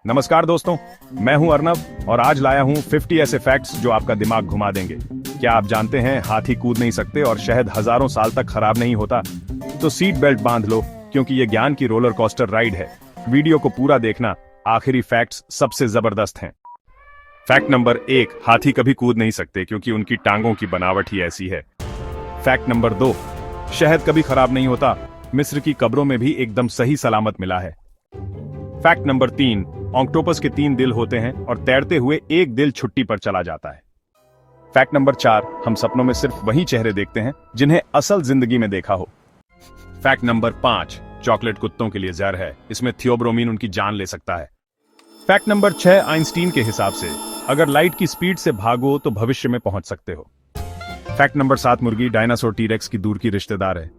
नमस्कार दोस्तों, मैं हूं अर्नब और आज लाया हूं 50 ऐसे फैक्ट्स जो आपका दिमाग घुमा देंगे। क्या आप जानते हैं हाथी कूद नहीं सकते और शहद हजारों साल तक खराब नहीं होता? तो सीट बेल्ट बांध लो क्योंकि ये ज्ञान की रोलर कोस्टर राइड है। वीडियो को पूरा देखना, आखिरी फैक्ट्स सबसे जबरदस्त हैं। फैक्ट नंबर 1, हाथी कभी कूद नहीं सकते क्योंकि उनकी टांगों की बनावट ही ऐसी है। फैक्ट नंबर 2, शहद कभी खराब नहीं होता, मिस्र की कब्रों में भी एकदम सही सलामत मिला है। फैक्ट नंबर 3, ऑक्टोपस के 3 दिल होते हैं और तैरते हुए एक दिल छुट्टी पर चला जाता है। फैक्ट नंबर 4, हम सपनों में सिर्फ वही चेहरे देखते हैं जिन्हें असल जिंदगी में देखा हो। फैक्ट नंबर 5, चॉकलेट कुत्तों के लिए जहर है, इसमें थियोब्रोमीन उनकी जान ले सकता है। फैक्ट नंबर 6, आइंस्टीन के हिसाब से अगर लाइट की स्पीड से भागो तो भविष्य में पहुंच सकते हो। फैक्ट नंबर 7, मुर्गी डायनासोर टीरेक्स की दूर की रिश्तेदार है।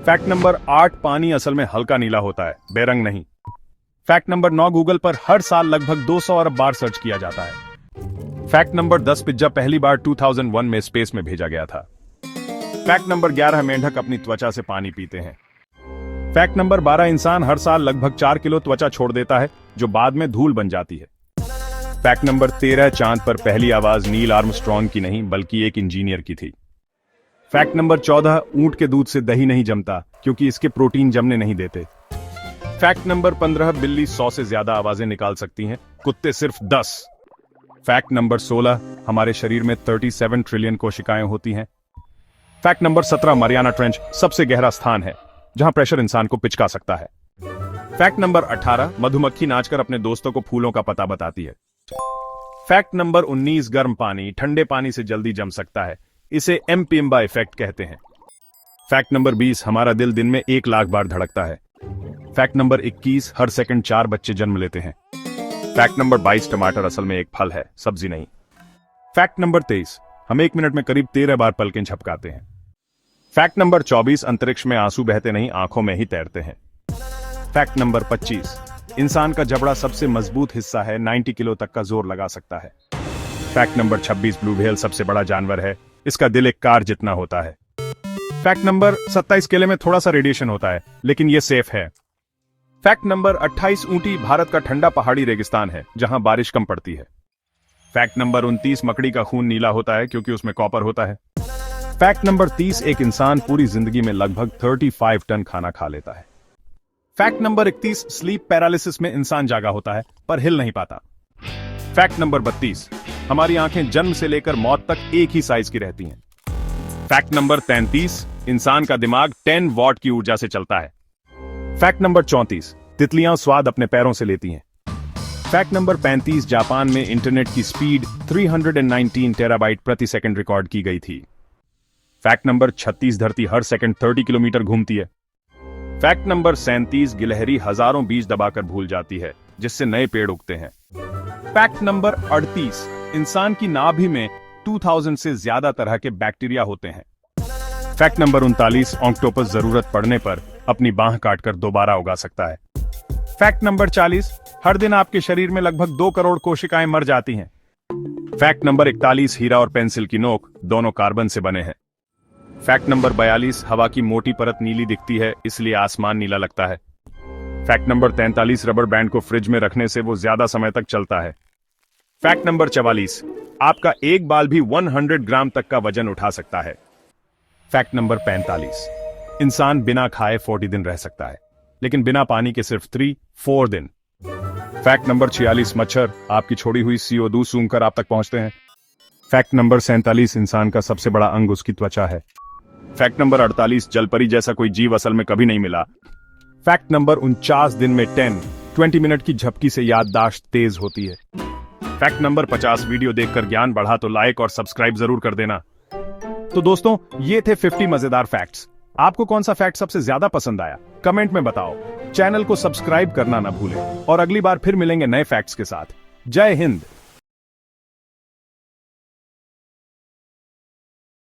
फैक्ट नंबर 8, पानी असल में हल्का नीला होता है, बेरंग नहीं। फैक्ट नंबर 9, गूगल पर हर साल लगभग 200 अरब बार सर्च किया जाता है। फैक्ट नंबर 10, पिज्जा पहली बार 2001 में स्पेस में भेजा गया था। फैक्ट नंबर 11, मेंढक अपनी त्वचा से पानी पीते हैं। फैक्ट नंबर 12, इंसान हर साल लगभग 4 किलो त्वचा छोड़ देता है जो बाद में धूल बन जाती है। फैक्ट नंबर 13, चांद पर पहली आवाज नील आर्मस्ट्रॉन्ग की नहीं बल्कि एक इंजीनियर की थी। फैक्ट नंबर 14, ऊंट के दूध से दही नहीं जमता क्योंकि इसके प्रोटीन जमने नहीं देते। फैक्ट नंबर 15, बिल्ली 100 से ज्यादा आवाजें निकाल सकती हैं, कुत्ते सिर्फ 10। फैक्ट नंबर 16, हमारे शरीर में 37 ट्रिलियन कोशिकाएं होती हैं। फैक्ट नंबर 17, मरियाना ट्रेंच सबसे गहरा स्थान है जहां प्रेशर इंसान को पिचका सकता है। फैक्ट नंबर 18, मधुमक्खी नाचकर अपने दोस्तों को फूलों का पता बताती है। फैक्ट नंबर 19, गर्म पानी ठंडे पानी से जल्दी जम सकता है, इसे एम्पियम्बा इफेक्ट कहते हैं। फैक्ट नंबर 20, हमारा दिल दिन में 1 लाख बार धड़कता है। फैक्ट नंबर 21, हर सेकंड 4 बच्चे जन्म लेते हैं। फैक्ट नंबर 22, टमाटर असल में एक फल है, सब्जी नहीं। फैक्ट नंबर 23, हम 1 मिनट में करीब 13 बार पलकें झपकाते हैं। फैक्ट नंबर 24, अंतरिक्ष में आंसू बहते नहीं, आंखों में ही तैरते हैं। फैक्ट नंबर 25, इंसान का जबड़ा सबसे मजबूत हिस्सा है, 90 किलो तक का जोर लगा सकता है। फैक्ट नंबर 26, ब्लू व्हेल सबसे बड़ा जानवर है, इसका दिल एक कार जितना होता है। फैक्ट नंबर 27, केले में थोड़ा सा रेडिएशन होता है लेकिन यह सेफ है। फैक्ट नंबर 28, ऊंटी भारत का ठंडा पहाड़ी रेगिस्तान है जहां बारिश कम पड़ती है। फैक्ट नंबर 29, मकड़ी का खून नीला होता है क्योंकि उसमें कॉपर होता है। फैक्ट नंबर 30, एक इंसान पूरी जिंदगी में लगभग 35 टन खाना खा लेता है। फैक्ट नंबर 31, स्लीप पैरालिसिस में इंसान जागा होता है पर हिल नहीं पाता। फैक्ट नंबर 32, हमारी आंखें जन्म से लेकर मौत तक एक ही साइज की रहती हैं। फैक्ट नंबर 33, इंसान का दिमाग 10 वॉट की ऊर्जा से चलता है। फैक्ट नंबर 34, तितलियां स्वाद अपने पैरों से लेती हैं। फैक्ट नंबर 35, जापान में इंटरनेट की स्पीड 319 टेराबाइट प्रति सेकंड रिकॉर्ड की गई थी। फैक्ट नंबर 36, धरती हर सेकंड 30 किलोमीटर घूमती है। फैक्ट नंबर 37, गिलहरी हजारों बीज दबाकर भूल जाती है जिससे नए पेड़ उगते हैं। फैक्ट नंबर 38, इंसान की नाभि में 2000 से ज्यादा तरह के बैक्टीरिया होते हैं। फैक्ट नंबर 39, ऑक्टोपस जरूरत पड़ने पर अपनी बांह काटकर दोबारा उगा सकता है। फैक्ट नंबर 40, हर दिन आपके शरीर में लगभग 2 करोड़ कोशिकाएं मर जाती हैं। फैक्ट नंबर 41, हीरा और पेंसिल की नोक दोनों कार्बन से बने हैं। फैक्ट नंबर 42, हवा की मोटी परत नीली दिखती है इसलिए आसमान नीला लगता है। फैक्ट नंबर 43, रबर बैंड को फ्रिज में रखने से वो ज्यादा समय तक चलता है। फैक्ट नंबर 44, आपका एक बाल भी 100 ग्राम तक का वजन उठा सकता है। फैक्ट नंबर 45, इंसान बिना खाए 40 दिन रह सकता है लेकिन बिना पानी के सिर्फ 3-4 दिन। फैक्ट नंबर 46, मच्छर आपकी छोड़ी हुई CO2 सूंघकर आप तक पहुंचते हैं। फैक्ट नंबर 47, इंसान का सबसे बड़ा अंग उसकी त्वचा है। फैक्ट नंबर 48, जलपरी जैसा कोई जीव असल में कभी नहीं मिला। फैक्ट नंबर 49, दिन में 10-20 मिनट की झपकी से याददाश्त तेज होती है। फैक्ट नंबर 50, वीडियो देखकर ज्ञान बढ़ा तो लाइक और सब्सक्राइब जरूर कर देना। तो दोस्तों, ये थे 50 मजेदार फैक्ट्स। आपको कौन सा फैक्ट सबसे ज्यादा पसंद आया कमेंट में बताओ। चैनल को सब्सक्राइब करना ना भूलें और अगली बार फिर मिलेंगे नए फैक्ट्स के साथ। जय हिंद।